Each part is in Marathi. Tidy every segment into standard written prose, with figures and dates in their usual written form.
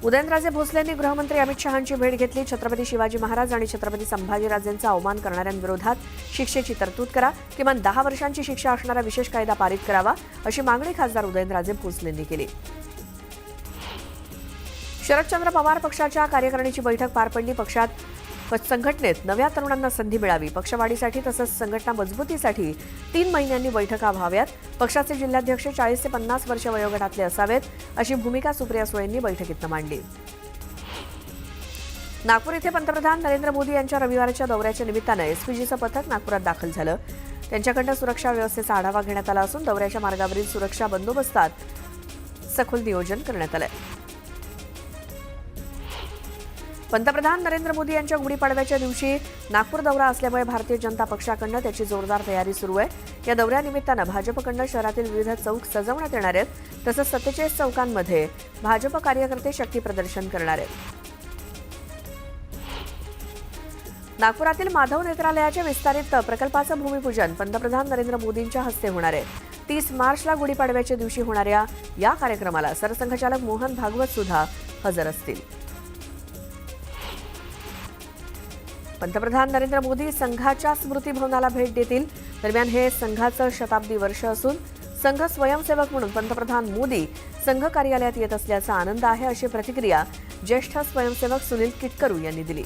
उदयनराजे भोसलेंनी गृहमंत्री अमित शहांची भेट घेतली. छत्रपती शिवाजी महाराज आणि छत्रपती संभाजीराजेंचा अवमान करणाऱ्यांविरोधात शिक्षेची तरतूद करा, किमान 10 वर्षांची शिक्षा असणारा विशेष कायदा पारित करावा, अशी मागणी खासदार उदयनराजे भोसलेंनी केली. शरदचंद्र पवार पक्षाच्या कार्यकारिणीची बैठक पार पडली. संघटनेत नव्या तरुणांना संधी मिळावी, पक्षवाढीसाठी तसंच संघटना मजबूतीसाठी 3 महिन्यांनी बैठका व्हाव्यात. पक्षाचे जिल्हाध्यक्ष 40 ते 50 वर्ष वयोगटातले असावेत, अशी भूमिका सुप्रिया सुळेंनी बैठकीतनं मांडली. नागपूर येथे पंतप्रधान नरेंद्र मोदी यांच्या रविवारच्या दौऱ्याच्या निमित्तानं एसपीजीचं पथक नागपुरात दाखल झालं. त्यांच्याकडनं सुरक्षा व्यवस्थेचा आढावा घेण्यात आला असून दौऱ्याच्या मार्गावरील सुरक्षा बंदोबस्तात सखोल नियोजन करण्यात आलंय. पंतप्रधान नरेंद्र मोदी यांच्या गुढीपाडव्याच्या दिवशी नागपूर दौरा असल्यामुळे भारतीय जनता पक्षाकडनं त्याची जोरदार तयारी सुरू आहे. या दौऱ्यानिमित्तानं भाजपकडनं शहरातील विविध चौक सजवण्यात येणार आहेत. तसंच 47 चौकांमध्ये भाजप कार्यकर्ते शक्ती प्रदर्शन करणार आहेत. नागपुरातील माधव नेत्रालयाच्या विस्तारित प्रकल्पाचं भूमिपूजन पंतप्रधान नरेंद्र मोदींच्या हस्ते होणार आहे. 30 मार्चला गुढीपाडव्याच्या दिवशी होणाऱ्या या कार्यक्रमाला सरसंघचालक मोहन भागवत सुद्धा हजर असतील. पंतप्रधान नरेंद्र मोदी संघाच्या स्मृती भवनाला भेट देतील. दरम्यान हे संघाचं शताब्दी वर्ष असून संघ स्वयंसेवक म्हणून पंतप्रधान मोदी संघ कार्यालयात येत असल्याचा आनंद आहे, अशी प्रतिक्रिया ज्येष्ठ स्वयंसेवक सुनील किटकरू यांनी दिली.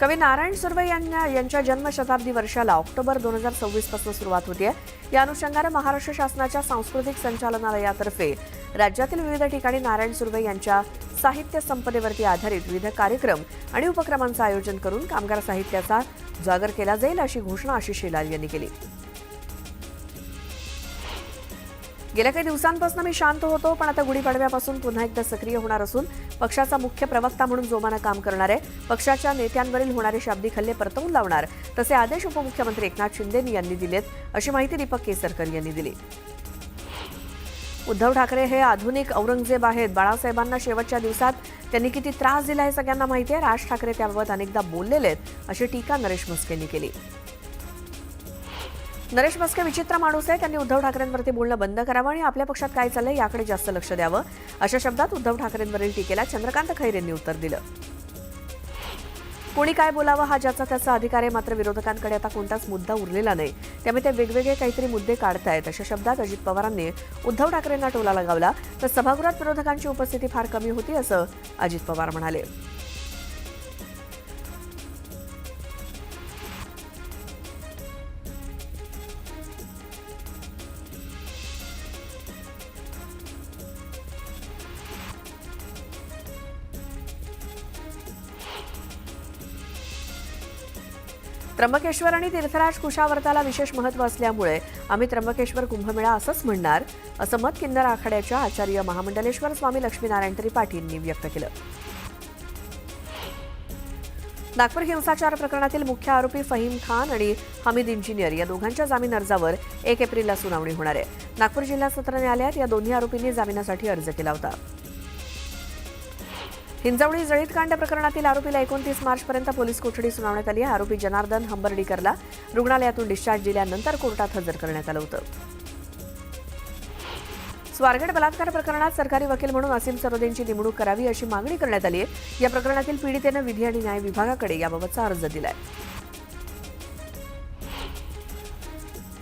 कवी नारायण सुर्वे यांच्या जन्मशताब्दी वर्षाला ऑक्टोबर 2026 पासून सुरुवात होते. या अनुषंगाने महाराष्ट्र शासनाच्या सांस्कृतिक संचालनालयातर्फे राज्यातील विविध ठिकाणी नारायण सुर्वे यांच्या साहित्य संपदेवरती आधारित विविध कार्यक्रम आणि उपक्रमांचं आयोजन करून कामगार साहित्याचा जागर केला जाईल, अशी घोषणा आशिष शेलार यांनी केली. गेल्या काही दिवसांपासून मी शांत होतो, पण आता गुढीपाडव्यापासून पुन्हा एकदा सक्रिय होणार असून पक्षाचा मुख्य प्रवक्ता म्हणून जोमानं काम करणार आहे. पक्षाच्या नेत्यांवरील होणारे शाब्दिक हल्ले परतवून लावणार, तसे आदेश उपमुख्यमंत्री एकनाथ शिंदे यांनी दिलेत, अशी माहिती दीपक केसरकर यांनी दिली. उद्धव ठाकरे हे आधुनिक औरंगजेब आहेत. बाळासाहेबांना शेवटच्या दिवसात त्यांनी किती त्रास दिला हे सगळ्यांना माहिती आहे. राज ठाकरे त्याबाबत अनेकदा बोललेले आहेत, अशी टीका नरेश म्हस्केंनी केली. नरेश म्हस्के विचित्र माणूस आहे. त्यांनी उद्धव ठाकरेंवरती बोलणं बंद करावं आणि आपल्या पक्षात काय चाललंय याकडे जास्त लक्ष द्यावं, अशा शब्दात उद्धव ठाकरेंवरील टीकेला चंद्रकांत खैरेंनी उत्तर दिलं. कोणी काय बोलावं हा ज्याचा त्याचा अधिकार आहे, मात्र विरोधकांकडे आता कोणताच मुद्दा उरलेला नाही, त्यामुळे ते वेगवेगळे काहीतरी मुद्दे काढतायत, अशा शब्दात अजित पवारांनी उद्धव ठाकरेंना टोला लगावला. तर सभागृहात विरोधकांची उपस्थिती फार कमी होती, असं अजित पवार म्हणाले. त्र्यंबकेश्वर आणि तीर्थराज कुशावर्ताला विशेष महत्त्व असल्यामुळे आम्ही त्र्यंबकेश्वर कुंभमेळा असंच म्हणणार, असं मत किन्नर आखाड्याच्या आचार्य महामंडलेश्वर स्वामी लक्ष्मीनारायण त्रिपाठींनी व्यक्त केलं. नागपूर हिंसाचार प्रकरणातील मुख्य आरोपी फहीम खान आणि हमीद इंजिनियर या दोघांच्या जामीन अर्जावर 1 एप्रिलला सुनावणी होणार आहे. नागपूर जिल्हा सत्र न्यायालयात या दोन्ही आरोपींनी जामिनासाठी अर्ज केला होता. हिंजवडी जळीतकांड प्रकरणातील आरोपीला 29 मार्चपर्यंत पोलीस कोठडी सुनावण्यात आली आहे. आरोपी जनार्दन हंबर्डीकरला रुग्णालयातून डिस्चार्ज दिल्यानंतर कोर्टात हजर करण्यात आलं होतं. स्वारगेट बलात्कार प्रकरणात सरकारी वकील म्हणून असीम सरोदेंची नेमणूक करावी, अशी मागणी करण्यात आली आहे. या प्रकरणातील पीडितेनं विधी आणि न्याय विभागाकडे याबाबतचा अर्ज दिलाय.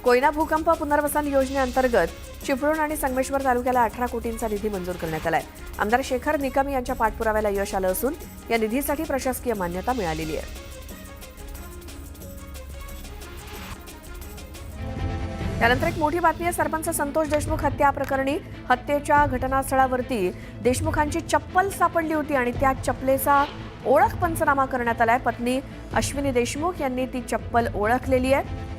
कोयना भूकंप पुनर्वसन योजनेअंतर्गत चिपळूण आणि संगमेश्वर तालुक्याला 18 कोटींचा निधी मंजूर करण्यात आलाय. आमदार शेखर निकम यांच्या पाठपुराव्याला यश आलं असून या निधीसाठी प्रशासकीय मान्यता मिळालेली आहे. त्यानंतर एक मोठी बातमी आहे. सरपंच संतोष देशमुख हत्या प्रकरणी हत्येच्या घटनास्थळावरती देशमुखांची चप्पल सापडली होती आणि त्या चप्पलेचा ओळख पंचनामा करण्यात आलाय. पत्नी अश्विनी देशमुख यांनी ती चप्पल ओळखलेली आहे.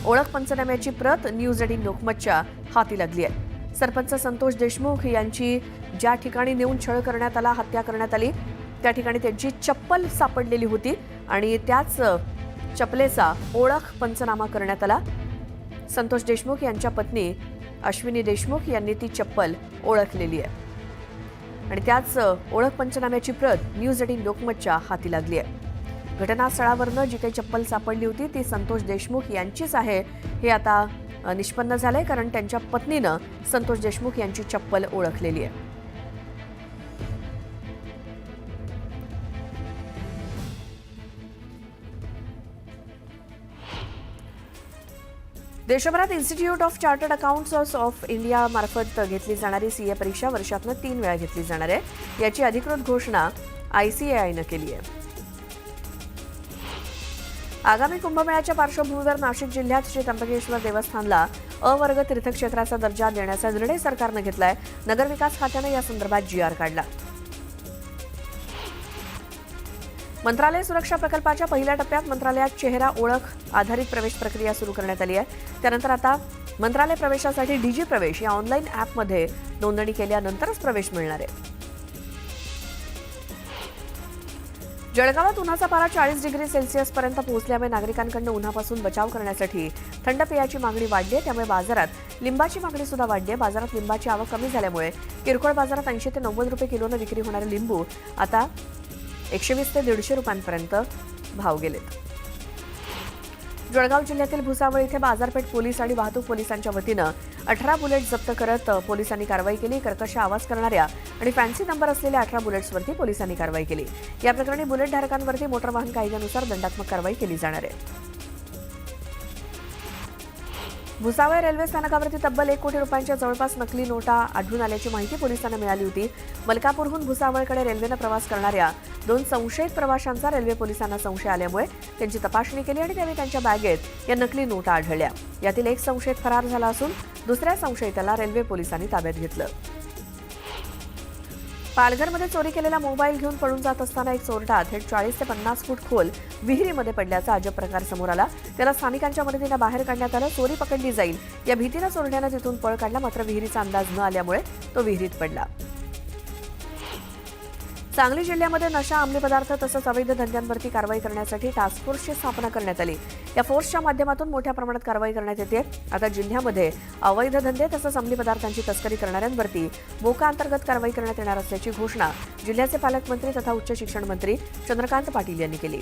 ओळख पंचनाम्याची प्रत न्यूज 18 लोकमतच्या हाती लागली आहे. सरपंच संतोष देशमुख यांची ज्या ठिकाणी नेऊन छळ करण्यात आला, हत्या करण्यात आली, त्या ठिकाणी त्यांची चप्पल सापडलेली होती आणि त्याच चप्पलेचा ओळख पंचनामा करण्यात आला. संतोष देशमुख यांच्या पत्नी अश्विनी देशमुख यांनी ती चप्पल ओळखलेली आहे आणि त्याच ओळख पंचनाम्याची प्रत न्यूज 18 लोकमतच्या हाती लागली आहे. घटनास्थळावरनं जी काही चप्पल सापडली होती ती संतोष देशमुख यांचीच आहे, हे आता निष्पन्न झालंय, कारण त्यांच्या पत्नीनं संतोष देशमुख यांची चप्पल ओळखलेली आहे. देशभरात institute of chartered accountants of India मार्फत घेतली जाणारी सीए परीक्षा वर्षातनं 3 वेळा घेतली जाणार आहे. याची अधिकृत घोषणा ICAIनं केली आहे. आगामी कुंभमेळ्याच्या पार्श्वभूमीवर नाशिक जिल्ह्यात श्री त्र्यंबकेश्वर देवस्थानला अ वर्ग तीर्थक्षेत्राचा दर्जा देण्याचा निर्णय सरकारनं घेतलाय. नगरविकास खात्यानं या संदर्भात GR काढला. मंत्रालय सुरक्षा प्रकल्पाच्या पहिल्या टप्प्यात मंत्रालयात चेहरा ओळख आधारित प्रवेश प्रक्रिया सुरू करण्यात आली आहे. त्यानंतर आता मंत्रालय प्रवेशासाठी DG प्रवेश या ऑनलाईन ॲपमध्ये नोंदणी केल्यानंतरच प्रवेश मिळणार आहे. जळगावात उन्हाचा पारा 40 डिग्री सेल्सिअस पर्यंत पोहोचल्यामुळे नागरिकांकडून उन्हापासून बचाव करण्यासाठी थंड पेयाची मागणी वाढली आहे. त्यामुळे बाजारात लिंबाची मागणी सुद्धा वाढली आहे. बाजारात लिंबाची आवक कमी झाल्यामुळे किरकोळ बाजारात 80 ते 90 रुपये किलोनं विक्री होणारे लिंबू आता 120 ते 150 रुपयांपर्यंत भाव गेलेत. जळगाव जिल्ह्यातील भुसावळ इथे बाजारपेठ पोलीस आणि वाहतूक पोलिसांच्या वतीनं 18 बुलेट जप्त करत पोलिसांनी कारवाई केली. कर्कश आवाज करणाऱ्या आणि फॅन्सी नंबर असलेल्या 18 बुलेट्सवरती पोलिसांनी कारवाई केली. या प्रकरणी बुलेट धारकांवरती मोटार वाहन कायद्यानुसार दंडात्मक कारवाई केली जाणार आहे. भुसावळ रेल्वे स्थानकावरती तब्बल 1 कोटी रुपयांच्या जवळपास नकली नोटा आढळून आल्याची माहिती पोलिसांना मिळाली होती. मलकापूरहून भुसावळकडे रेल्वेनं प्रवास करणाऱ्या 2 संशयित प्रवाशांचा रेल्वे पोलिसांना संशय आल्यामुळे त्यांची तपासणी केली आणि त्यावेळी त्यांच्या बॅगेत या नकली नोटा आढळल्या. यातील एक संशयित फरार झाला असून दुसऱ्या संशयिताला रेल्वे पोलिसांनी ताब्यात घेतलं. पालघरमध्ये चोरी केलेला मोबाईल घेऊन पळून जात असताना एक चोरटा थेट 40 ते 50 फूट खोल विहिरीमध्ये पडल्याचा अजब प्रकार समोर आला. त्याला स्थानिकांच्या मदतीनं बाहेर काढण्यात आलं. चोरी पकडली जाईल या भीतीनं चोरट्यानं तिथून पळ काढला. मात्र विहिरीचा अंदाज न आल्यामुळे तो विहिरीत पडला. सांगली जिल्ह्यामध्ये नशा, अंमली पदार्थ तसंच अवैध धंद्यांवरती कारवाई करण्यासाठी टास्क फोर्सची स्थापना करण्यात आली. या फोर्सच्या माध्यमातून मोठ्या प्रमाणात कारवाई करण्यात येते. आता जिल्ह्यामध्ये अवैध धंदे तसंच अंमली पदार्थांची तस्करी करणाऱ्यांवरती मोका अंतर्गत कारवाई करण्यात येणार असल्याची घोषणा जिल्ह्याचे पालकमंत्री तथा उच्च शिक्षण मंत्री चंद्रकांत पाटील यांनी केली.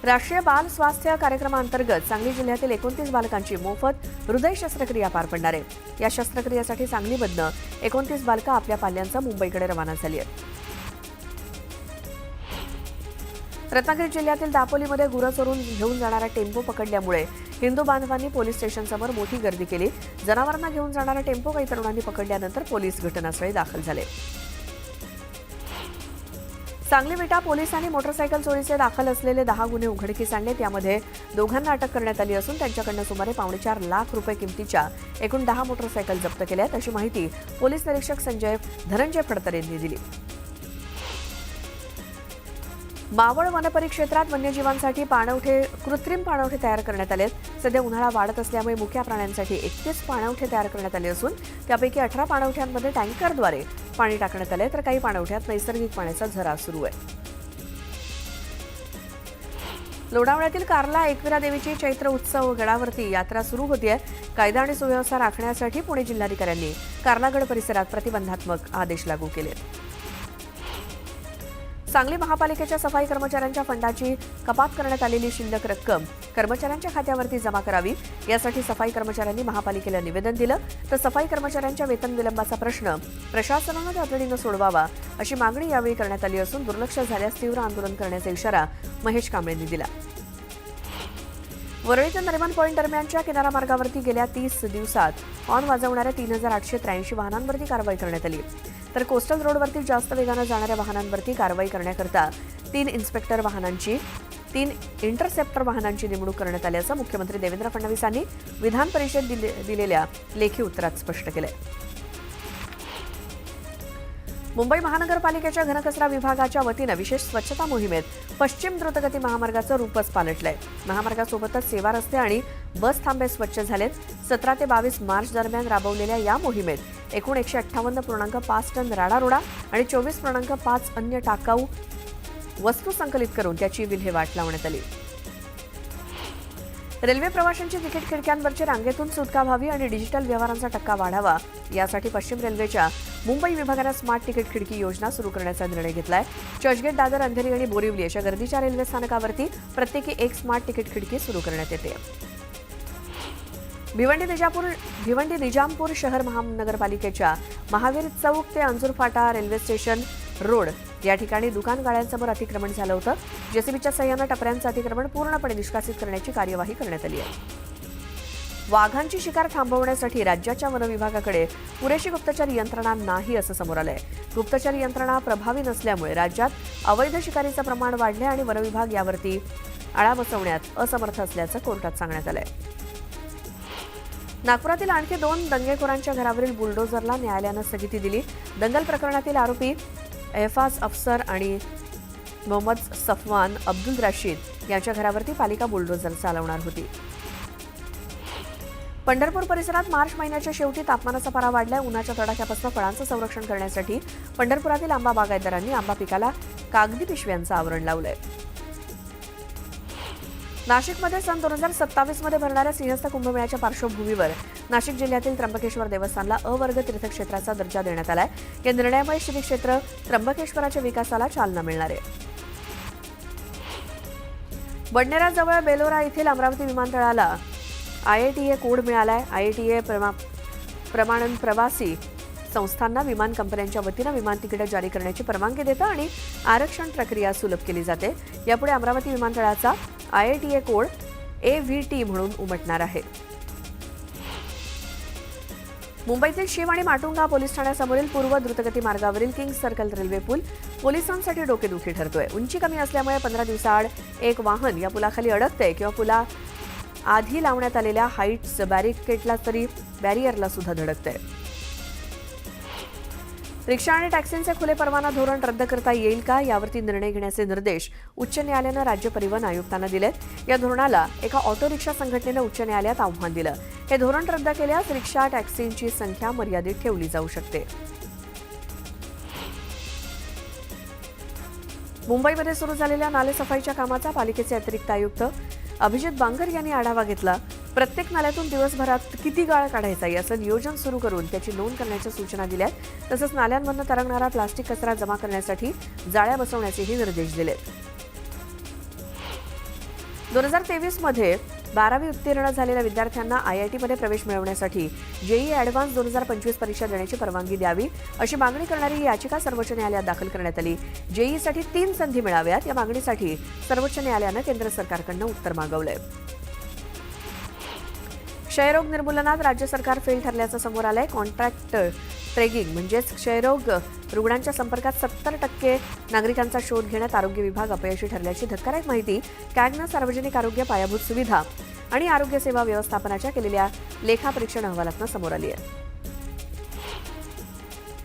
राष्ट्रीय बाल स्वास्थ्य कार्यक्रमाअंतर्गत सांगली जिल्ह्यातील 29 बालकांची मोफत हृदय शस्त्रक्रिया पार पडणार आहे. या शस्त्रक्रियेसाठी सांगलीमधनं 29 बालकं आपल्या पाल्यांचा मुंबईकडे रवाना झाली आहेत. रत्नागिरी जिल्ह्यातील दापोलीमध्ये गुरं चोरून घेऊन जाणारा टेम्पो पकडल्यामुळे हिंदू बांधवांनी पोलीस स्टेशनसमोर मोठी गर्दी केली. जनावरांना घेऊन जाणारा टेम्पो काही तरुणांनी पकडल्यानंतर पोलीस घटनास्थळी दाखल झाले. सांगली विटा पोलिसांनी मोटरसायकल चोरीचे दाखल असलेले 10 गुन्हे उघडकीस आणले. त्यामध्ये दोघांना अटक करण्यात आली असून त्यांच्याकडनं सुमारे 4.25 लाख रुपये किमतीच्या एकूण 10 मोटरसायकल जप्त केल्या आहेत, अशी माहिती पोलीस निरीक्षक धनंजय फडतर यांनी दिली. मावळ वनपरिक्षेत्रात वन्यजीवांसाठी कृत्रिम पाणवठे तयार करण्यात आले. सध्या उन्हाळा वाढत असल्यामुळे मुख्या प्राण्यांसाठी 31 पाणवठे तयार करण्यात आले असून त्यापैकी 18 पाणवठ्यांमध्ये टँकरद्वारे पाणी टाकण्यात आले, तर काही पाणवठ्यात नैसर्गिक पाण्याचा झरा सुरू आहे. लोणावळ्यातील कार्ला एकविरा देवीची चैत्र उत्सव गडावरती यात्रा सुरू होतीये. कायदा आणि सुव्यवस्था राखण्यासाठी पुणे जिल्हाधिकाऱ्यांनी कार्लागड परिसरात प्रतिबंधात्मक आदेश लागू केले. सांगली महापालिकेच्या सफाई कर्मचाऱ्यांच्या फंडाची कपात करण्यात आलेली शिल्लक रक्कम कर्मचाऱ्यांच्या खात्यावरती जमा करावी, यासाठी सफाई कर्मचाऱ्यांनी महापालिकेला निवेदन दिलं. तर सफाई कर्मचाऱ्यांच्या वेतन विलंबाचा प्रश्न प्रशासनानं तातडीनं सोडवावा, अशी मागणी यावेळी करण्यात आली असून दुर्लक्ष झाल्यास तीव्र आंदोलन करण्याचा इशारा महेश कांबळेंनी दिला. वरळी ते नरिमन पॉईंट दरम्यानच्या किनारा मार्गावरती गेल्या 30 दिवसात हॉर्न वाजवणाऱ्या 3883 वाहनांवरती कारवाई करण्यात आली. तर कोस्टल रोडवरती जास्त वेगानं जाणाऱ्या वाहनांवरती कारवाई करण्याकरता 3 इन्स्पेक्टर वाहनांची 3 इंटरसेप्टर वाहनांची नेमणूक करण्यात आल्याचं मुख्यमंत्री देवेंद्र फडणवीस यांनी विधान परिषद दिलेल्या लेखी उत्तरात स्पष्ट केलंय. मुंबई महानगरपालिकेच्या घनकचरा विभागाच्या वतीनं विशेष स्वच्छता मोहिमेत पश्चिम द्रुतगती महामार्गाचं रूपच पालटलंय. महामार्गासोबतच सेवा रस्ते आणि बस थांबे स्वच्छ झालेत. 17 ते 22 मार्च दरम्यान राबवलेल्या या मोहिमेत एकूण 158.5 टन राडारोडा आणि 24.5 अन्य टाकाऊ वस्तू संकलित करून त्याची विल्हेवाट लावण्यात आली. रेल्वे प्रवाशांची तिकीट खिडक्यांवरची रांगेतून सुटका व्हावी आणि डिजिटल व्यवहारांचा टक्का वाढावा, यासाठी पश्चिम रेल्वेच्या मुंबई विभागानं स्मार्ट तिकीट खिडकी योजना सुरू करण्याचा निर्णय घेतलाय. चर्चगेट, दादर, अंधेरी आणि बोरिवली अशा गर्दीच्या रेल्वे स्थानकावरती प्रत्येकी एक स्मार्ट तिकीट खिडकी सुरू करण्यात येते. भिवंडी निजामपूर शहर महानगरपालिकेच्या महावीर चौक ते अंजूर फाटा रेल्वे स्टेशन रोड या ठिकाणी दुकान गाड्यांसमोर अतिक्रमण झालं होतं. जेसीबीच्या सहाय्यानं टपऱ्यांचं अतिक्रमण पूर्णपणे निष्कासित करण्याची कार्यवाही करण्यात आली आहे. वाघांची शिकार थांबवण्यासाठी राज्याच्या वन विभागाकडे पुरेशी गुप्तचर यंत्रणा नाही असं समोर आलंय. गुप्तचर यंत्रणा प्रभावी नसल्यामुळे राज्यात अवैध शिकारीचं प्रमाण वाढले आणि वन विभाग यावरती आळा बसवण्यात असमर्थ असल्याचं कोर्टात सांगण्यात आलंय. नागपुरातील आणखी 2 दंगेखोरांच्या घरावरील बुलडोझरला न्यायालयानं स्थगिती दिली. दंगल प्रकरणातील आरोपी एहफाज अफसर आणि मोहम्मद सफवान अब्दुल रशीद यांच्या घरावरती पालिका बुलडोझर चालवणार होती. पंढरपूर परिसरात मार्च महिन्याच्या शेवटी तापमानाचा पारा वाढलाय. उन्हाच्या तडाख्यापासून फळांचं संरक्षण करण्यासाठी पंढरपुरातील आंबा बागायतदारांनी आंबा पिकाला कागदी पिशव्यांचं आवरण लावलंय. नाशिकमध्ये सन 2027 मध्ये भरणाऱ्या सिंहस्थ कुंभमेळ्याच्या पार्श्वभूमीवर नाशिक जिल्ह्यातील त्र्यंबकेश्वर देवस्थानला अवर्ग तीर्थक्षेत्राचा दर्जा देण्यात आलाय. या निर्णयामुळे श्री क्षेत्र त्र्यंबकेश्वराच्या विकासाला चालना मिळणार आहे. बडनेराजवळ बेलोरा येथील अमरावती विमानतळाला IATA कोड मिळालाय. IATA प्रमाणन प्रवासी संस्थांना विमान कंपन्यांच्या वतीनं विमान तिकीट जारी करण्याची परवानगी देतं आणि आरक्षण प्रक्रिया सुलभ केली जाते. यापुढे अमरावती विमानतळाचा IATA कोड AVT म्हणून उमटणार आहे. मुंबईतील शिव आणि माटुंगा पोलीस ठाण्यासमोरील पूर्व द्रुतगती मार्गावरील किंग्स सर्कल रेल्वे पूल पोलिसांसाठी डोकेदुखी ठरतोय. उंची कमी असल्यामुळे 15 दिवसाआड एक वाहन या पुलाखाली अडकतंय किंवा पुला आधी लावण्यात आलेल्या हाईट्स बॅरियरला सुद्धा धडकतंय. रिक्षा आणि टॅक्सींचे खुले परवाना धोरण रद्द करता येईल का यावरती निर्णय घेण्याचे निर्देश उच्च न्यायालयानं राज्य परिवहन आयुक्तांना दिलेत. या धोरणाला एका ऑटो रिक्षा संघटनेनं उच्च न्यायालयात आव्हान दिलं. हे धोरण रद्द केल्यास रिक्षा टॅक्सींची संख्या मर्यादित ठेवली जाऊ शकते. मुंबईमध्ये सुरू झालेल्या नालेसफाईच्या कामाचा पालिकेचे अतिरिक्त आयुक्त अभिजित बांगर यांनी आढावा घेतला. प्रत्येक नाल्यातून दिवसभरात किती गाळ काढायचा याचं नियोजन सुरू करून त्याची नोंद करण्याच्या सूचना दिल्यात. तसंच नाल्यांमधून तरंगणारा प्लास्टिक कचरा जमा करण्यासाठी जाळ्या बसवण्याचेही निर्देश दिलेत. 2023 मध्ये 12वी उत्तीर्ण झालेल्या विद्यार्थ्यांना IIT मध्ये प्रवेश मिळवण्यासाठी JEE ॲडव्हान्स 2025 परीक्षा देण्याची परवानगी द्यावी अशी मागणी करणारी याचिका सर्वोच्च न्यायालयात दाखल करण्यात आली. JEE साठी 3 संधी मिळाव्यात या मागणीसाठी सर्वोच्च न्यायालयानं केंद्र सरकारकडून उत्तर मागवलंय. क्षयरोग निर्मूलनात राज्य सरकार फेल ठरल्याचं समोर आलंय. कॉन्ट्रॅक्ट ट्रेसिंग म्हणजेच क्षयरोग रुग्णांच्या संपर्कात 70% नागरिकांचा शोध घेण्यात आरोग्य विभाग अपयशी ठरल्याची धक्कादायक माहिती कॅगनं सार्वजनिक आरोग्य पायाभूत सुविधा आणि आरोग्य सेवा व्यवस्थापनाच्या केलेल्या लेखापरीक्षण अहवालातनं समोर आली आहे.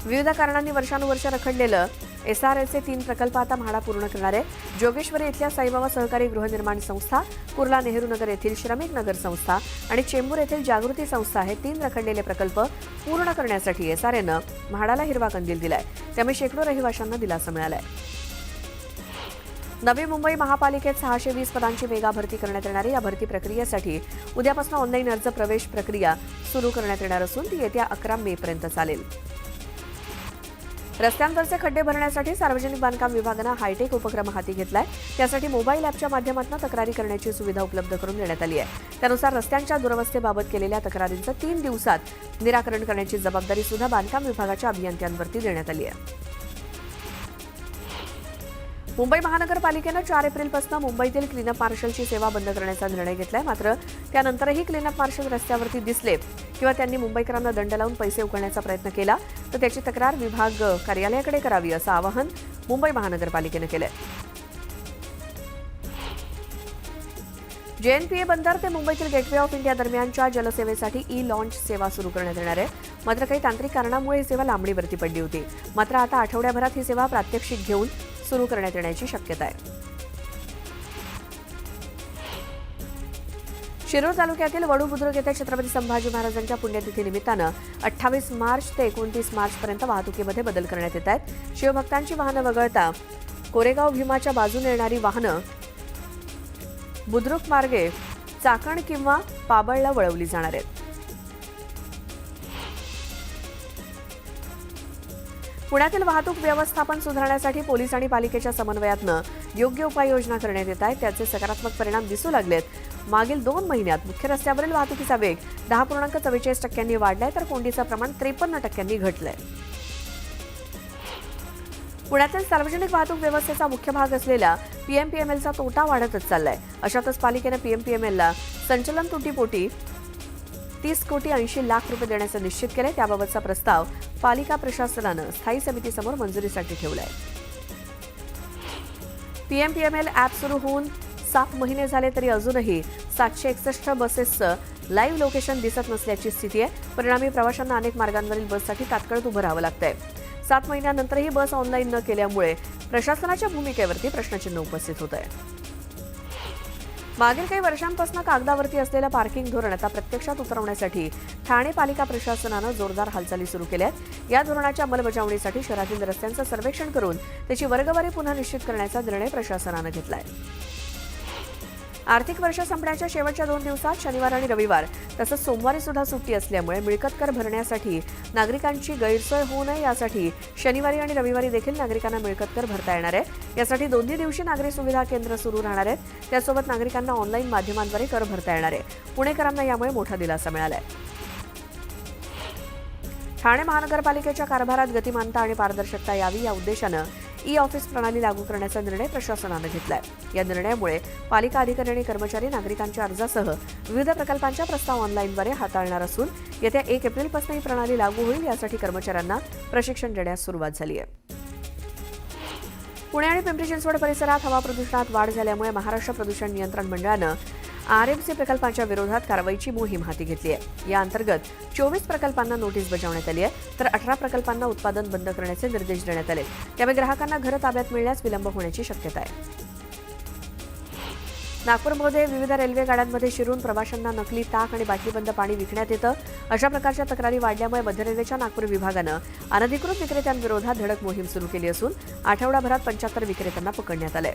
विविध कारणांनी वर्षानुवर्ष रखडलेलं SRLचे 3 प्रकल्प आता म्हाडा पूर्ण करणार आहे. जोगेश्वरी इथल्या साईबाबा सहकारी गृहनिर्माण संस्था, कुर्ला नेहरू नगर येथील श्रमिक नगर संस्था आणि चेंबूर येथील जागृती संस्था हे 3 रखडलेले प्रकल्प पूर्ण करण्यासाठी SRLनं म्हाडाला हिरवा कंदील दिलाय. त्यामुळे शेकडो रहिवाशांना दिलासा मिळालाय. नवी मुंबई महापालिकेत 620 पदांची मेगा भरती करण्यात येणार आहे. या भरती प्रक्रियेसाठी उद्यापासून ऑनलाईन अर्ज प्रवेश प्रक्रिया सुरू करण्यात येणार असून ती येत्या 11 मे पर्यंत चालेल. रस्त्यांवरचे खड्डे भरण्यासाठी सार्वजनिक बांधकाम विभागानं हायटेक उपक्रम हाती घेतलाय. त्यासाठी मोबाईल ॲपच्या माध्यमातून तक्रारी करण्याची सुविधा उपलब्ध करून देण्यात आली आहे. त्यानुसार रस्त्यांच्या दुरवस्थेबाबत केलेल्या तक्रारींचं 3 दिवसात निराकरण करण्याची जबाबदारी सुद्धा बांधकाम विभागाच्या अभियंत्यांवरती देण्यात आली आहे. मुंबई महानगरपालिकेनं 4 एप्रिलपासून मुंबईतील क्लीनअप मार्शलची सेवा बंद करण्याचा निर्णय घेतलाय. मात्र त्यानंतरही क्लीनअप मार्शल रस्त्यावरती दिसले किंवा त्यांनी मुंबईकरांना दंड लावून पैसे उकळण्याचा प्रयत्न केला तर त्याची तक्रार विभाग कार्यालयाकडे करावी असं आवाहन मुंबई महानगरपालिकेनं केलंय. JNPA बंदर ते मुंबईतील गेटवे ऑफ इंडिया दरम्यानच्या जलसेवेसाठी ई-लॉन्च सेवा सुरू करण्यात येणार आहे. मात्र काही तांत्रिक कारणामुळे ही सेवा लांबणीवरती पडली होती. मात्र आता आठवड्याभरात ही सेवा प्रात्यक्षिक घेऊन सुरू करण्यात येण्याची शक्यता आहे. शिरूर तालुक्यातील वडू बुद्रुक येथे छत्रपती संभाजी महाराजांच्या पुण्यतिथी निमित्तानं 28 मार्च ते 29 मार्चपर्यंत वाहतुकीमध्ये बदल करण्यात येत आहेत. शिवभक्तांची वाहनं वगळता कोरेगाव भीमाच्या बाजूने येणारी वाहनं बुद्रुक मार्गे चाकण किंवा पाबळला वळवली जाणार आहेत. पुण्यातील वाहतूक व्यवस्थापन सुधारण्यासाठी पोलीस आणि पालिकेच्या समन्वयातनं योग्य उपाययोजना करण्यात येत आहेत. त्याचे सकारात्मक परिणाम दिसू लागलेत. मागील 2 महिन्यात मुख्य रस्त्यावरील वाहतुकीचा वेग 10.44% वाढलाय तर कोंडीचं प्रमाण 53% घटलंय. पुण्यातील सार्वजनिक वाहतूक व्यवस्थेचा मुख्य भाग असलेल्या पीएमपीएमएलचा तोटा वाढतच चाललाय. अशातच पालिकेनं पीएमपीएमएलला संचलन तुटीपोटी 30 कोटी 80 लाख रुपये देण्याचं निश्चित केलंय. त्याबाबतचा प्रस्ताव पालिका प्रशासनानं स्थायी समितीसमोर मंजुरीसाठी ठेवलाय. पीएमपीएमएल ॲप सुरू होऊन 7 महिने झाले तरी अजूनही 761 बसेसचं लाईव्ह लोकेशन दिसत नसल्याची स्थिती आहे. परिणामी प्रवाशांना अनेक मार्गांवरील बससाठी तात्काळ उभं राहावं लागतंय. 7 महिन्यानंतरही बस ऑनलाईन न केल्यामुळे प्रशासनाच्या भूमिकेवरती प्रश्नचिन्ह उपस्थित होत आहे. मागील काही वर्षांपासून कागदावरती असलेलं पार्किंग धोरण आता प्रत्यक्षात उतरवण्यासाठी ठाणे पालिका प्रशासनानं जोरदार हालचाली सुरू केल्या आहेत. या धोरणाच्या अंमलबजावणीसाठी शहरातील रस्त्यांचं सर्वेक्षण करून त्याची वर्गवारी पुन्हा निश्चित करण्याचा निर्णय प्रशासनानं घेतलाय. आर्थिक वर्ष संपण्याच्या शेवटच्या 2 दिवसात शनिवार आणि रविवार तसंच सोमवारी सुद्धा सुट्टी असल्यामुळे मिळकत कर भरण्यासाठी नागरिकांची गैरसोय होऊ नये यासाठी शनिवारी आणि रविवारी देखील नागरिकांना मिळकत कर भरता येणार आहे. यासाठी 2 दिवशी नागरी सुविधा केंद्र सुरू राहणार आहेत. त्यासोबत नागरिकांना ऑनलाईन माध्यमांद्वारे कर भरता येणार आहे. पुणेकरांना यामुळे मोठा दिलासा मिळाला आहे. ठाणे महानगरपालिकेच्या कारभारात गतिमानता आणि पारदर्शकता यावी या उद्देशानं ई-ऑफिस प्रणाली लागू करण्याचा निर्णय प्रशासनानं घेतलाय. या निर्णयामुळे पालिका अधिकारी आणि कर्मचारी नागरिकांच्या अर्जासह विविध प्रकल्पांच्या प्रस्ताव ऑनलाईनद्वारे हाताळणार असून येत्या 1 एप्रिलपासून ही प्रणाली लागू होईल. यासाठी कर्मचाऱ्यांना प्रशिक्षण देण्यास सुरुवात झाली आहे. पुणे आणि पिंपरी चिंचवड परिसरात हवा प्रदूषणात वाढ झाल्यामुळे महाराष्ट्र प्रदूषण नियंत्रण मंडळानं आरएमसी प्रकल्पांच्या विरोधात कारवाईची मोहीम हाती घेतली आहे. या अंतर्गत 24 प्रकल्पांना नोटीस बजावण्यात आली आहे तर 18 प्रकल्पांना उत्पादन बंद करण्याचे निर्देश देण्यात आले. त्यामुळे ग्राहकांना घरं ताब्यात मिळण्यास विलंब होण्याची शक्यता आहे. नागपूरमध्ये विविध रेल्वे गाड्यांमध्ये शिरून प्रवाशांना नकली ताक आणि बाटलीबंद पाणी विकण्यात येतं. अशा प्रकारच्या तक्रारी वाढल्यामुळे मध्य रेल्वेच्या नागपूर विभागानं अनधिकृत विक्रेत्यांविरोधात धडक मोहीम सुरू केली असून आठवडाभरात 75 विक्रेत्यांना पकडण्यात आलंय.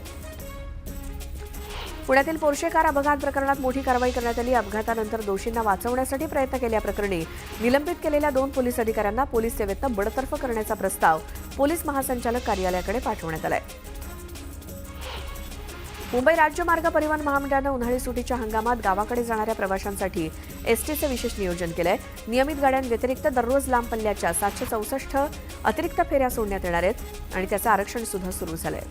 पुण्यातील पोर्शे कार अपघात प्रकरणात मोठी कारवाई करण्यात आली. अपघातानंतर दोषींना वाचवण्यासाठी प्रयत्न केल्याप्रकरणी निलंबित केलेल्या 2 पोलीस अधिकाऱ्यांना पोलीस सेवेतनं बडतर्फ करण्याचा प्रस्ताव पोलीस महासंचालक कार्यालयाकडे पाठवण्यात आलाय. मुंबई राज्य मार्ग परिवहन महामंडळानं उन्हाळी सुटीच्या हंगामात गावाकडे जाणाऱ्या प्रवाशांसाठी एसटीचं विशेष नियोजन केलंय. नियमित गाड्यांव्यतिरिक्त दररोज लांब पल्ल्याच्या 764 अतिरिक्त फेऱ्या सोडण्यात येणार आहेत आणि त्याचं आरक्षण सुद्धा सुरू झालंय.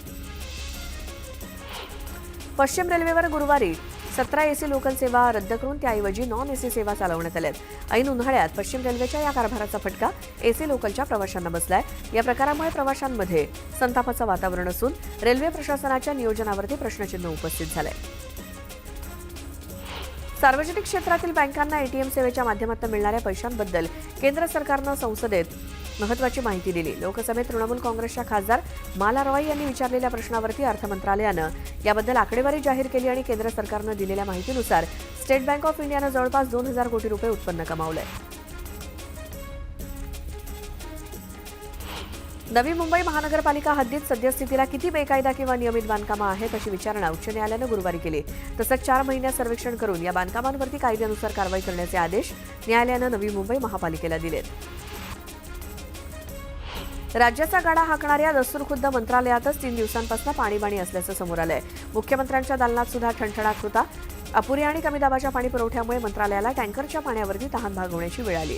पश्चिम रेल्वेवर गुरुवारी 17 एसी लोकल सेवा रद्द करून त्याऐवजी नॉन एसी सेवा चालवण्यात आल्या आहेत. ऐन उन्हाळ्यात पश्चिम रेल्वेच्या या कारभाराचा फटका एसी लोकलच्या प्रवाशांना बसलाय. या प्रकारामुळे प्रवाशांमध्ये संतापाचं वातावरण असून रेल्वे प्रशासनाच्या नियोजनावरती प्रश्नचिन्ह उपस्थित झालंय. सार्वजनिक क्षेत्रातील बँकांना एटीएम सेवेच्या माध्यमातून मिळणाऱ्या पैशांबद्दल केंद्र सरकारनं संसदेत महत्त्वाची माहिती दिली. लोकसभेत तृणमूल काँग्रेसच्या खासदार माला रॉय यांनी विचारलेल्या प्रश्नावरती अर्थ मंत्रालयानं याबद्दल आकडेवारी जाहीर केली आणि केंद्र सरकारनं दिलेल्या माहितीनुसार स्टेट बँक ऑफ इंडियानं जवळपास 2000 कोटी रुपये उत्पन्न कमावलंय. नवी मुंबई महानगरपालिका हद्दीत सद्यस्थितीला किती बेकायदा किंवा नियमित बांधकामं आहेत अशी विचारणा उच्च न्यायालयानं गुरुवारी केली. तसंच 4 महिन्यात सर्वेक्षण करून या बांधकामांवरती कायद्यानुसार कारवाई करण्याचे आदेश न्यायालयानं नवी मुंबई महापालिकेला दिलेत. राज्याचा गाडा हाकणाऱ्या दस्तूरखुद्द मंत्रालयातच 3 दिवसांपासून पाणीबाणी असल्याचं समोर आलंय. मुख्यमंत्र्यांच्या दालनात सुद्धा ठणठणाट होता. अपुऱ्या आणि कमी दाबाच्या पाणी पुरवठ्यामुळे मंत्रालयाला टँकरच्या पाण्यावरती तहान भागवण्याची वेळ आली.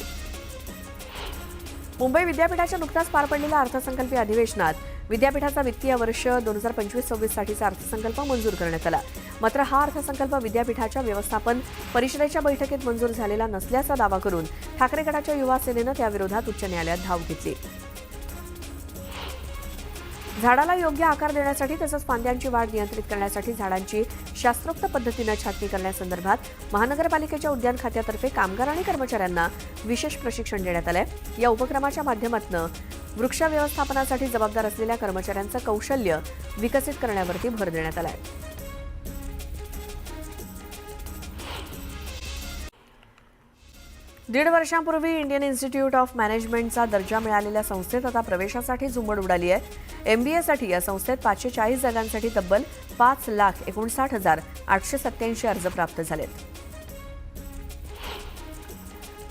मुंबई विद्यापीठाच्या नुकताच पार पडलेल्या अर्थसंकल्पीय अधिवेशनात विद्यापीठाचा वित्तीय वर्ष 2025-26 साठीचा अर्थसंकल्प मंजूर करण्यात आला. मात्र हा अर्थसंकल्प विद्यापीठाच्या व्यवस्थापन परिषदेच्या बैठकीत मंजूर झालेला नसल्याचा दावा करून ठाकरे गटाच्या युवा सेनेनं त्याविरोधात उच्च न्यायालयात धाव घेतली. झाडाला योग्य आकार देण्यासाठी तसंच फांद्यांची वाढ नियंत्रित करण्यासाठी झाडांची शास्त्रोक्त पद्धतीनं छाटणी करण्यासंदर्भात महानगरपालिकेच्या उद्यान खात्यातर्फे कामगार आणि कर्मचाऱ्यांना विशेष प्रशिक्षण देण्यात आलंय. या उपक्रमाच्या माध्यमातून वृक्ष व्यवस्थापनासाठी जबाबदार असलेल्या कर्मचाऱ्यांचं कौशल्य विकसित करण्यावरती भर देण्यात आलाय. दीड वर्षांपूर्वी इंडियन इन्स्टिट्यूट ऑफ मॅनेजमेंटचा दर्जा मिळालेल्या संस्थेत आता प्रवेशासाठी झुंबड उडाली आहे. MBAसाठी या संस्थेत 540 जागांसाठी तब्बल 5,59,887 अर्ज प्राप्त झालेत.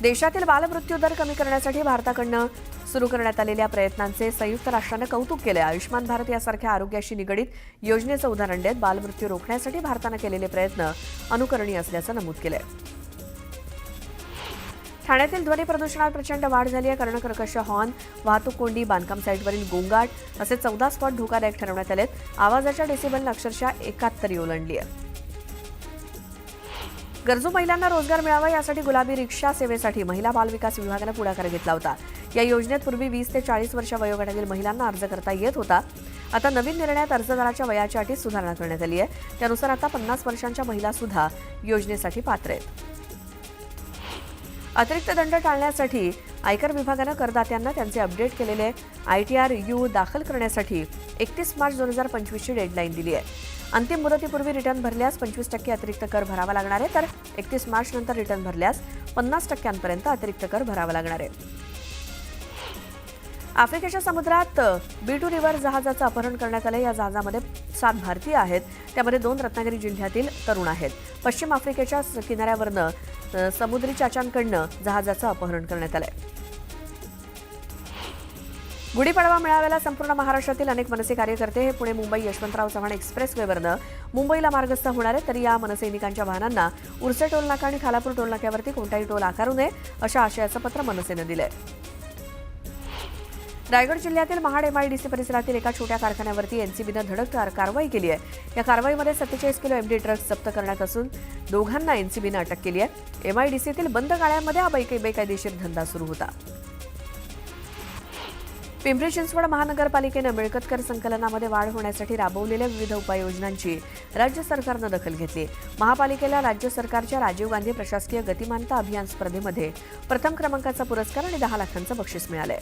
देशातील बालमृत्यू दर कमी करण्यासाठी भारताकडनं सुरू करण्यात आलेल्या प्रयत्नांचे संयुक्त राष्ट्रानं कौतुक केले. आयुष्मान भारत यासारख्या आरोग्याशी निगडीत योजनेचं उदाहरण देत बालमृत्यू रोखण्यासाठी भारतानं केलेले प्रयत्न अनुकरणीय असल्याचं नमूद केलंय. ठाण्यातील ध्वनी प्रदूषणात प्रचंड वाढ झाली आहे. कर्णकर्कश हॉर्न, वाहतूक कोंडी, बांधकाम साईटवरील गोंगाट असे 14 स्पॉट धोकादायक ठरवण्यात आलेत. आवाजाच्या डेसिबलनं अक्षरशः 71 ओलांडली आहे. गरजू महिलांना रोजगार मिळावा यासाठी गुलाबी रिक्षा सेवेसाठी महिला बाल विकास विभागानं पुढाकार घेतला होता. या योजनेत पूर्वी 20 ते 40 वर्ष वयोगटातील महिलांना अर्ज करता येत होता. आता नवीन निर्णयात अर्जदाराच्या वयाच्या अटीत सुधारणा करण्यात आली आहे. त्यानुसार आता 50 वर्षांच्या महिला सुद्धा योजनेसाठी पात्र आहेत. अतिरिक्त दंड टाळण्यासाठी आयकर विभागानं करदात्यांना त्यांचे अपडेट केलेले ITR-U दाखल करण्यासाठी 31 मार्च 2025 ची डेडलाईन दिली आहे. अंतिम मुदतीपूर्वी रिटर्न भरल्यास 25% अतिरिक्त कर भरावा लागणार आहे, तर 31 मार्च नंतर रिटर्न भरल्यास 50% अतिरिक्त कर भरावा लागणार आहे. आफ्रिकेच्या समुद्रात B2 रिव्हर जहाजाचं अपहरण करण्यात आलं. या जहाजामध्ये 7 भारतीय आहेत. त्यामध्ये 2 रत्नागिरी जिल्ह्यातील तरुण आहेत. पश्चिम आफ्रिकेच्या किनाऱ्यावरनं समुद्री चाच्यांकडनं जहाजाचं अपहरण करण्यात आलंय. गुढीपाडवा मेळाव्याला संपूर्ण महाराष्ट्रातील अनेक मनसे कार्यकर्ते हे पुणे मुंबई यशवंतराव चव्हाण एक्सप्रेसवेवरनं मुंबईला मार्गस्थ होणार आहेत. तरी या मनसैनिकांच्या वाहनांना उर्से टोलनाका आणि खालापूर टोलनाक्यावरती कोणताही टोल आकारू नये अशा आशयाचं पत्र मनसेनं दिलंय. रायगड जिल्ह्यातील महाड MIDC परिसरातील एका छोट्या कारखान्यावरती NCBनं धडक कारवाई केली आहे. या कारवाईमध्ये 47 किलो MD ड्रग्ज जप्त करण्यात असून दोघांना NCBनं अटक केली आहे. MIDCतील बंद गाळ्यांमध्ये हा बेकायदेशीर धंदा सुरू होता. पिंपरी चिंचवड महानगरपालिकेनं मिळकत कर संकलनामध्ये वाढ होण्यासाठी राबवलेल्या विविध उपाययोजनांची राज्य सरकारनं दखल घेतली. महापालिकेला राज्य सरकारच्या राजीव गांधी प्रशासकीय गतिमानता अभियान स्पर्धेमध्ये प्रथम क्रमांकाचा पुरस्कार आणि 10 लाखांचं बक्षीस मिळालंय.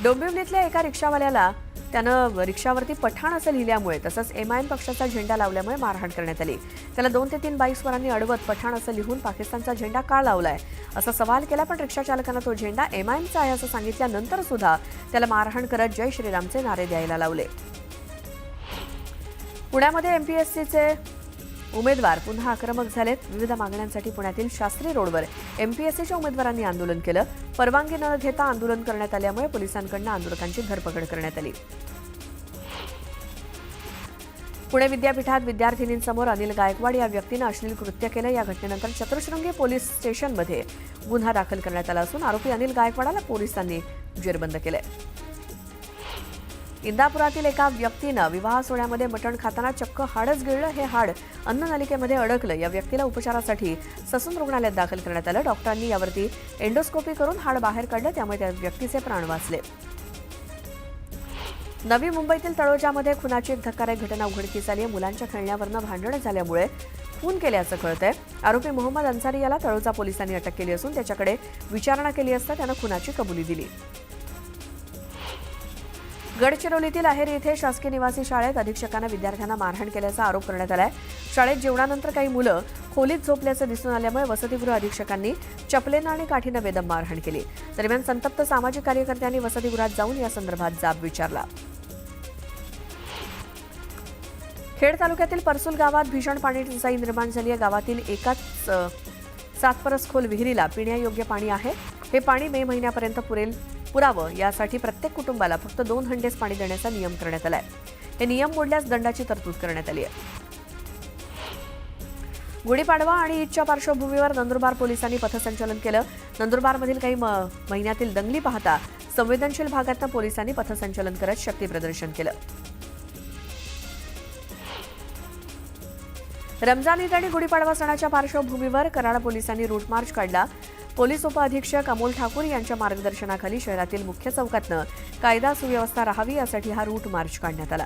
डोंबिवलीतल्या एका रिक्षावाल्याला त्यानं रिक्षावरती पठाण असं लिहिल्यामुळे तसंच MIM पक्षाचा झेंडा लावल्यामुळे मारहाण करण्यात आली. त्याला 2 ते 3 बाईकस्वारांनी अडवत पठाण असं लिहून पाकिस्तानचा झेंडा का लावलाय असा सवाल केला, पण रिक्षाचालकानं तो झेंडा MIMचा आहे असं सांगितल्यानंतर सुद्धा त्याला मारहाण करत जय श्रीरामचे नारे द्यायला लावले. पुण्यामध्ये MPSCचे उमेदवार पुन्हा आक्रमक झालेत. विविध मागण्यांसाठी पुण्यातील शास्त्री रोडवर MPSCच्या उमेदवारांनी आंदोलन केलं. परवानगी न घेता आंदोलन करण्यात आल्यामुळे पोलिसांकडून आंदोलकांची धरपकड करण्यात आली. पुणे विद्यापीठात विद्यार्थिनींसमोर अनिल गायकवाड या व्यक्तीनं अश्लील कृत्य केलं. या घटनेनंतर चतुश्रृंगी पोलीस स्टेशनमध्ये गुन्हा दाखल करण्यात आला असून आरोपी अनिल गायकवाडाला पोलिसांनी जेरबंद केलंय. इंदापुरातील एका व्यक्तीनं विवाह सोहळ्यामध्ये मटण खाताना चक्क हाडच गिळलं. हे हाड अन्ननलिकेमध्ये अडकलं. या व्यक्तीला उपचारासाठी ससून रुग्णालयात दाखल करण्यात आलं. डॉक्टरांनी यावरती एंडोस्कोपी करून हाड बाहेर काढलं, त्यामुळे त्या व्यक्तीचे प्राण वाचले. नवी मुंबईतील तळोजामध्ये खुनाची एक धक्कादायक घटना उघडकीस आली आहे. मुलांच्या खेळण्यावरनं भांडण झाल्यामुळे खून केल्याचं कळतंय. आरोपी मोहम्मद अन्सारी याला तळोजा पोलिसांनी अटक केली असून त्याच्याकडे विचारणा केली असता त्यानं खुनाची कबुली दिली. गडचिरोलीतील आहेर येथे शासकीय निवासी शाळेत अधीक्षकानं विद्यार्थ्यांना मारहाण केल्याचा आरोप करण्यात आलाय. शाळेत जेवणानंतर काही मुलं खोलीत झोपल्याचं दिसून आल्यामुळे वसतिगृह अधीक्षकांनी चपलेनं आणि काठीनं बेदम मारहाण केली. दरम्यान संतप्त सामाजिक कार्यकर्त्यांनी वसतिगृहात जाऊन या संदर्भात जाब विचारला. खेड तालुक्यातील परसूल गावात भीषण पाणी टंचाई निर्माण झाली आहे. गावातील एकाच 7 परस खोल विहिरीला पिण्यायोग्य पाणी आहे. हे पाणी मे महिन्यापर्यंत पुरावं यासाठी प्रत्येक कुटुंबाला फक्त 2 हंडेच पाणी देण्याचा नियम करण्यात आलाय. हे नियम मोडल्यास दंडाची तरतूद करण्यात आली आहे. गुढीपाडवा आणि ईदच्या पार्श्वभूमीवर नंदुरबार पोलिसांनी पथसंचलन केलं. नंदुरबारमधील काही महिन्यातील दंगली पाहता संवेदनशील भागातनं पोलिसांनी पथसंचलन करत शक्तीप्रदर्शन केलं. रमजान ईद आणि गुढीपाडवा सणाच्या पार्श्वभूमीवर कराड पोलिसांनी रूट मार्च काढला. पोलीस उपअधीक्षक अमोल ठाकूर यांच्या मार्गदर्शनाखाली शहरातील मुख्य चौकातनं कायदा सुव्यवस्था राहावी यासाठी हा रूट मार्च काढण्यात आला.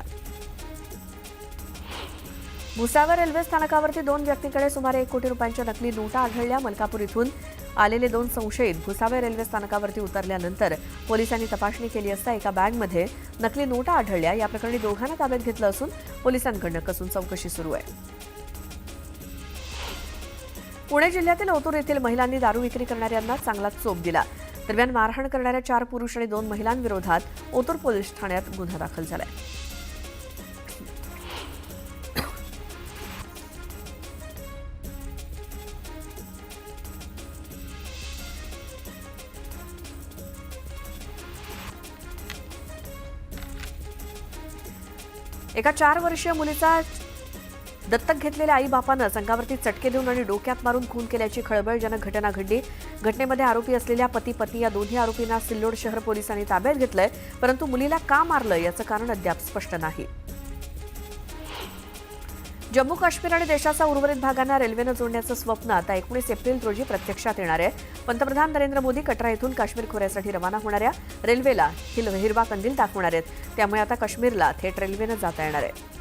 भुसावळ रेल्वे स्थानकावरती 2 व्यक्तींकडे सुमारे 1 कोटी रुपयांच्या नकली नोटा आढळल्या. मलकापूर इथून आलेले 2 संशयित भुसावळ रेल्वे स्थानकावरती उतरल्यानंतर पोलिसांनी तपासणी केली असता एका बॅगमध्ये नकली नोटा आढळल्या. या प्रकरणी दोघांना ताब्यात घेतलं असून पोलिसांकडून कसून चौकशी सुरू आहे. पुणे जिल्ह्यातील ओतूर येथील महिलांनी दारू विक्री करणाऱ्यांना चांगला चोप दिला. दरम्यान मारहाण करणाऱ्या 4 पुरुष आणि 2 महिलांविरोधात ओतूर पोलीस ठाण्यात गुन्हा दाखल झालाय. एका 4 वर्षीय मुलीचा दत्तक घेतलेल्या आई-बापानं अंगावरती चटके देऊन आणि डोक्यात मारून खून केल्याची खळबळजनक घटना घडली. घटनेमध्ये आरोपी असलेल्या पती-पत्नी या दोन्ही आरोपींना सिल्लोड शहर पोलिसांनी ताब्यात घेतलंय, परंतु मुलीला का मारलं याचं कारण अद्याप स्पष्ट नाही. जम्मू काश्मीर आणि देशाचा उर्वरित भागांना रेल्वेनं जोडण्याचं स्वप्न आता 19 एप्रिल रोजी प्रत्यक्षात येणार आहे. पंतप्रधान नरेंद्र मोदी कटरा येथून काश्मीर खोऱ्यासाठी रवाना होणाऱ्या रेल्वेला हिरवा कंदील दाखवणार आहेत. त्यामुळे आता काश्मीरला थेट रेल्वेनं जाता येणार आहे.